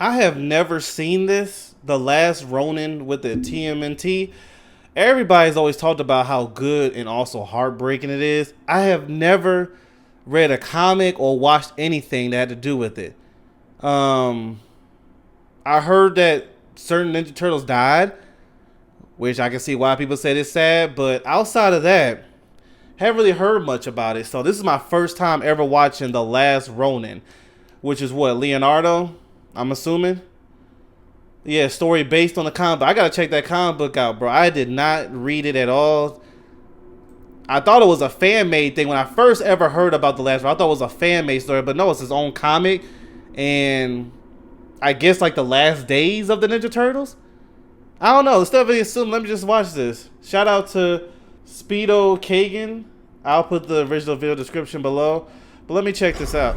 I have never seen this. The Last Ronin with the TMNT. Everybody's always talked about how good and also heartbreaking it is. I have never read a comic or watched anything that had to do with it. I heard that certain Ninja Turtles died, which I can see why people say it's sad. But outside of that, haven't really heard much about it. So this is my first time ever watching The Last Ronin, which is what, Leonardo, I'm assuming? Yeah, story based on the comic book. I gotta check that comic book out, bro. I did not read it at all. I thought it was a fan-made thing when I first ever heard about The Last Ronin. I thought it was a fan-made story, but no, it's his own comic. And I guess like the last days of the Ninja Turtles? I don't know. Instead of assuming, let me just watch this. Shout out to Speedo Kagan. I'll put the original video description below. But let me check this out.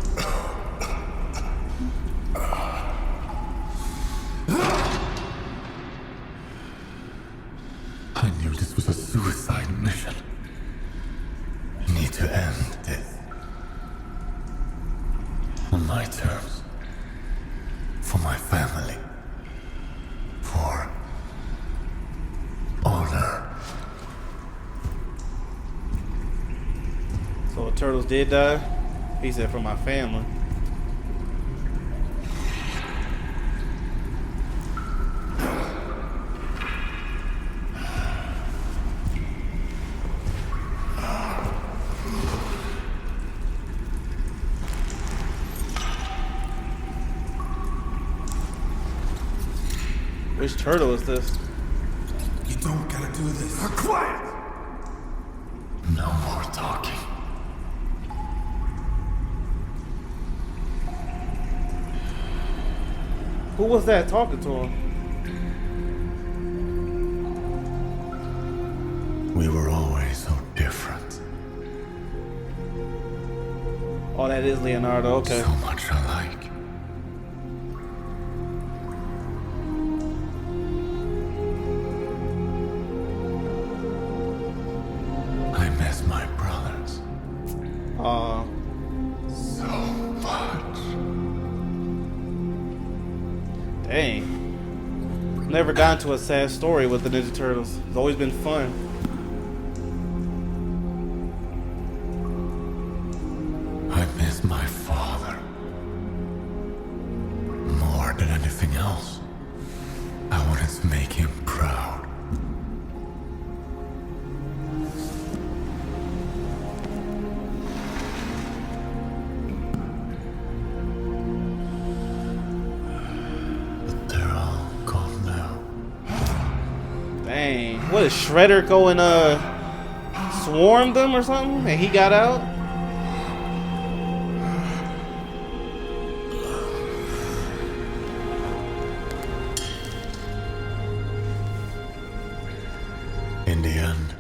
I knew this was a suicide mission. I need to end this. On my terms. For my family. For honor. So the Turtles did die? He said for my family. Which turtle is this? You don't gotta do this. Quiet! No more talking. Who was that talking to him? We were always so different. Oh, that is Leonardo. Okay. So much alike. I miss my brothers. So much. Dang. Never gotten to a sad story with the Ninja Turtles. It's always been fun. I miss my father. More than anything else. I wanted to make him proud. But they're all gone now. Dang. What is Shredder going swarm them or something? And he got out? In the end,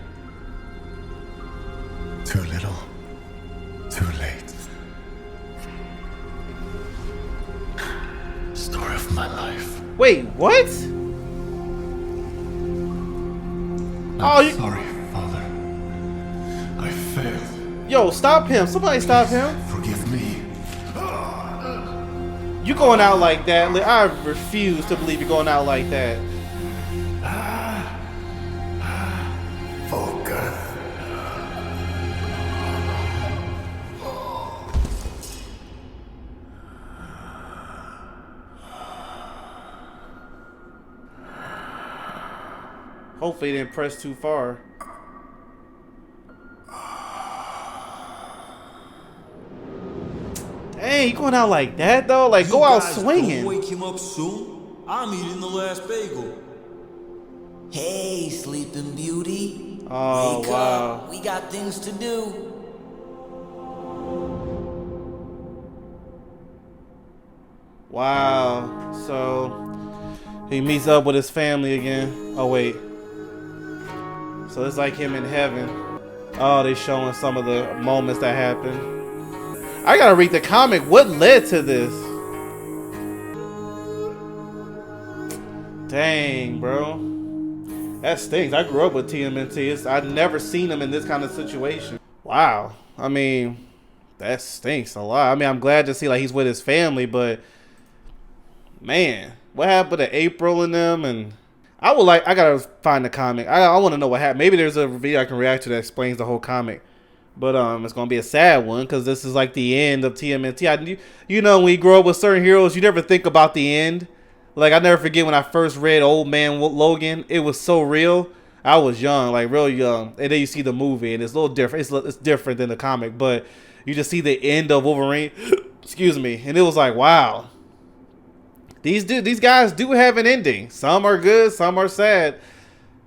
too little, too late. Story of my life. Wait, what? I'm sorry, Father. I failed. Yo, stop him. Somebody stop him. Forgive me. You going out like that? I refuse to believe you're going out like that. Focus. Hopefully he didn't press too far. Dang, you going out like that though? Like, go out swinging. Wake him up soon. I'm eating the last bagel. Hey, Sleeping Beauty. Oh, Wake wow. up. We got things to do. Wow. So he meets up with his family again. Oh wait. So it's like him in heaven. Oh, they showing some of the moments that happened. I gotta read the comic. What led to this? Dang, bro. That stinks. I grew up with TMNT. I've never seen him in this kind of situation. Wow. I mean, that stinks a lot. I mean, I'm glad to see like he's with his family, but Man, what happened to April and them? And I gotta find the comic. I want to know what happened. Maybe there's a video I can react to that explains the whole comic. But it's gonna be a sad one because this is like the end of TMNT. You know, when you grow up with certain heroes, you never think about the end. Like I never forget when I first read Old Man Logan. It was so real. I was young, like real young, and then you see the movie, and it's a little different. It's different than the comic, but you just see the end of Wolverine. Excuse me, and it was like, wow. These guys do have an ending. Some are good, some are sad,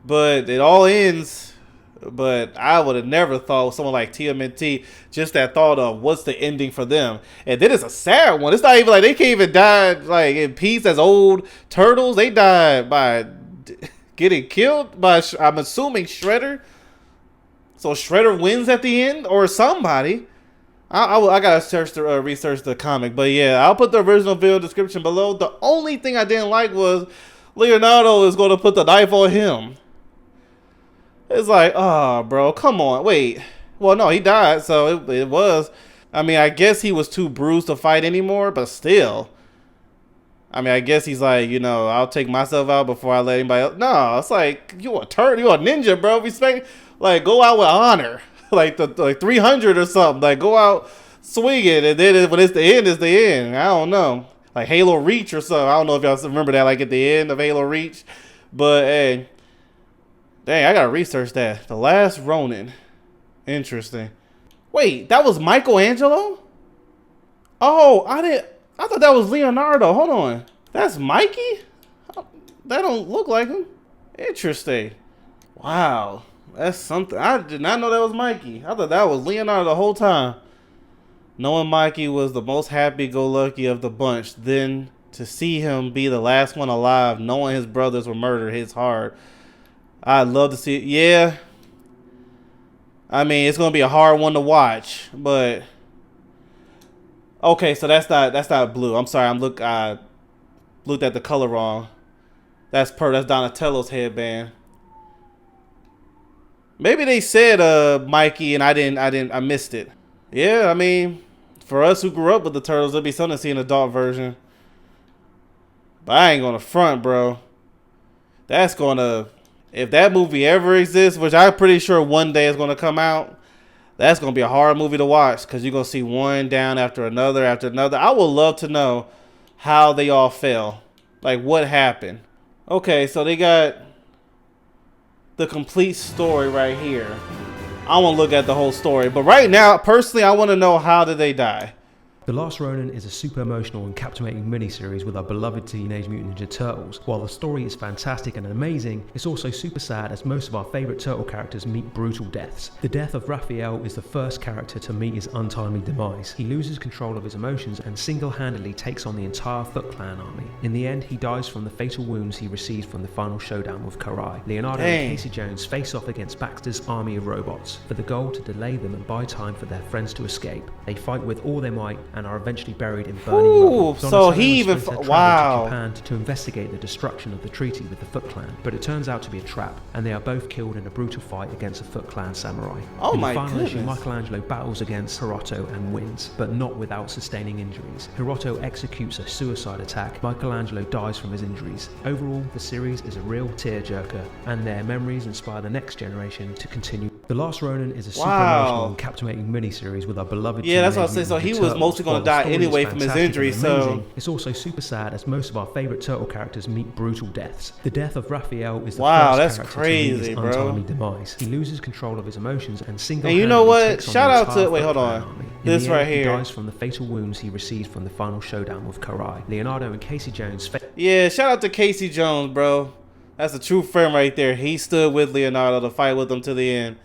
but it all ends. But I would have never thought someone like TMNT, just that thought of what's the ending for them. And then it's a sad one. It's not even like they can't even die like in peace as old turtles. They died by getting killed by, I'm assuming, Shredder. So Shredder wins at the end, or somebody. I gotta research the comic, but yeah, I'll put the original video description below. The only thing I didn't like was Leonardo is going to put the knife on him. It's like, oh, bro, come on, wait. Well, no, he died, so it was. I mean, I guess he was too bruised to fight anymore, but still. I mean, I guess he's like, you know, I'll take myself out before I let anybody else. No, it's like, you a turtle, you a ninja, bro. Respect, like, go out with honor. Like 300 or something. Like, go out swinging, and then when it's the end, it's the end. I don't know. Like Halo Reach or something. I don't know if y'all remember that, like at the end of Halo Reach. But, hey, dang, I gotta research that. The Last Ronin. Interesting. Wait, that was Michelangelo? Oh, I thought that was Leonardo. Hold on. That's Mikey? That don't look like him. Interesting. Wow. That's something. I did not know that was Mikey. I thought that was Leonardo the whole time. Knowing Mikey was the most happy-go-lucky of the bunch, then to see him be the last one alive, knowing his brothers were murdered, hits hard. I'd love to see it. Yeah. I mean, it's going to be a hard one to watch, but... Okay, so that's not blue. I'm sorry. I looked at the color wrong. That's Donatello's headband. Maybe they said Mikey and I missed it. Yeah, I mean, for us who grew up with the Turtles, it'd be something to see an adult version. But I ain't gonna front, bro. That's gonna, if that movie ever exists, which I'm pretty sure one day is gonna come out, that's gonna be a hard movie to watch because you're gonna see one down after another after another. I would love to know how they all fell. Like what happened. Okay, so they got the complete story right here. I want to look at the whole story, but right now, personally, I want to know how did they die. The Last Ronin is a super emotional and captivating miniseries with our beloved Teenage Mutant Ninja Turtles. While the story is fantastic and amazing, it's also super sad as most of our favourite turtle characters meet brutal deaths. The death of Raphael is the first character to meet his untimely demise. He loses control of his emotions and single-handedly takes on the entire Foot Clan army. In the end, he dies from the fatal wounds he received from the final showdown with Karai. Leonardo and Casey Jones face off against Baxter's army of robots, for the goal to delay them and buy time for their friends to escape. They fight with all their might and are eventually buried in burning rubble. So he even wow. To Japan to investigate the destruction of the treaty with the Foot Clan, but it turns out to be a trap, and they are both killed in a brutal fight against a Foot Clan samurai. Oh in my the final goodness. issue, Michelangelo battles against Hiroto and wins, but not without sustaining injuries. Hiroto executes a suicide attack. Michelangelo dies from his injuries. Overall, the series is a real tearjerker, and their memories inspire the next generation to continue. The Last Ronin is a super emotional and captivating miniseries with our beloved. Yeah, that's what I was saying. So he was mostly going to die anyway from his injury. So it's also super sad as most of our favorite turtle characters meet brutal deaths. The death of Raphael is the that's first character crazy, to meet his bro. untimely demise. He loses control of his emotions and single. And you know what? Shout out to wait, hold on. This right here. He dies from the fatal wounds he received from the final showdown with Karai. Leonardo and Casey Jones. Yeah, shout out to Casey Jones, bro. That's a true friend right there. He stood with Leonardo to fight with him to the end.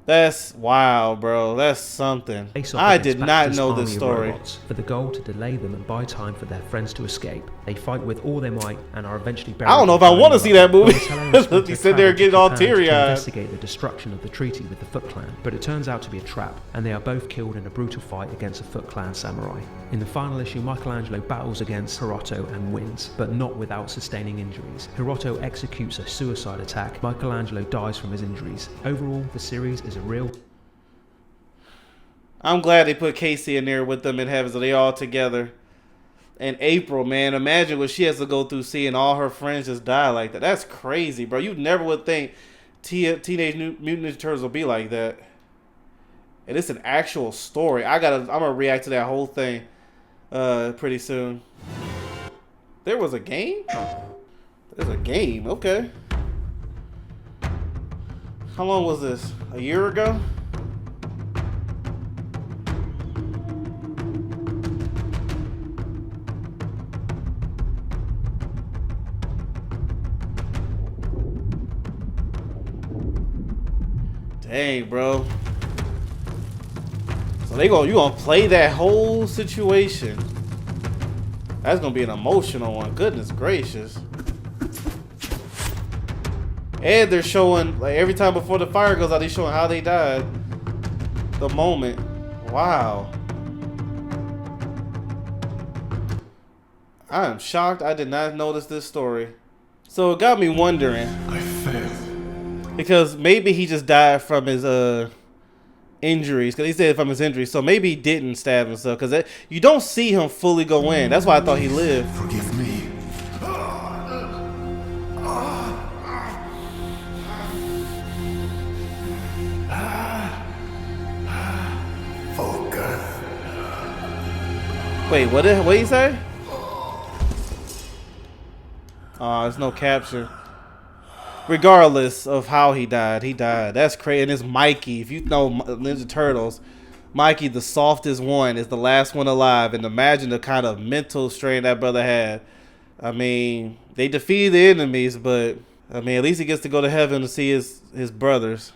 That's wow, bro. That's something. I did not know this story. For the goal to delay them and buy time for their friends to escape. They fight with all their might and are eventually buried. I don't know if I want to see that movie. He said they're getting all teary-eyed. To investigate the destruction of the treaty with the Foot Clan, but it turns out to be a trap, and they are both killed in a brutal fight against a Foot Clan samurai. In the final issue, Michelangelo battles against Hiroto and wins, but not without sustaining injuries. Hiroto executes a suicide attack. Michelangelo dies from his injuries. Overall, the series is a real. I'm glad they put Casey in there with them in heaven, so they all together. And April, man, imagine what she has to go through seeing all her friends just die like that. That's crazy, bro. You never would think Teenage Mutant Ninja Turtles will be like that. And it's an actual story. I'm gonna react to that whole thing pretty soon. There was a game? There's a game, okay. How long was this? A year ago? Dang, bro. So you gonna play that whole situation. That's gonna be an emotional one. Goodness gracious. And they're showing, like, every time before the fire goes out, they're showing how they died. The moment. Wow. I am shocked. I did not notice this story. So it got me wondering. I failed. Because maybe he just died from his injuries. Because he said from his injuries. So maybe he didn't stab himself. Because you don't see him fully go in. That's why I thought he lived. Forgive me. Focus. Wait, what did he say? There's no capture. Regardless of how he died, he died. That's crazy. And it's Mikey. If you know Ninja Turtles, Mikey, the softest one, is the last one alive. And imagine the kind of mental strain that brother had. I mean, they defeated the enemies, but I mean, at least he gets to go to heaven to see his brothers.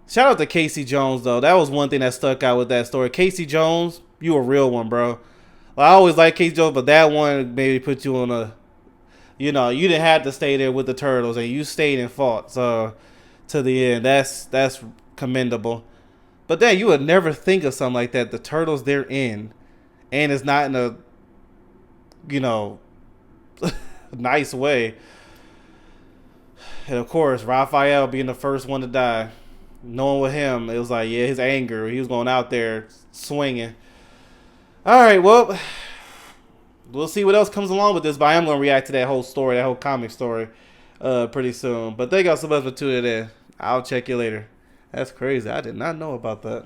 Shout out to Casey Jones, though. That was one thing that stuck out with that story. Casey Jones, you a real one, bro. Well, I always like Casey Jones, but that one maybe put you on a, you know, you didn't have to stay there with the Turtles, and you stayed and fought. So to the end, that's commendable. But then you would never think of something like that. The Turtles, they're in, and it's not in a, you know, nice way. And of course, Raphael being the first one to die. Knowing with him, it was like, yeah, his anger. He was going out there swinging. All right, well, we'll see what else comes along with this. But I am going to react to that whole story, that whole comic story, pretty soon. But thank y'all so much for tuning in. I'll check you later. That's crazy. I did not know about that.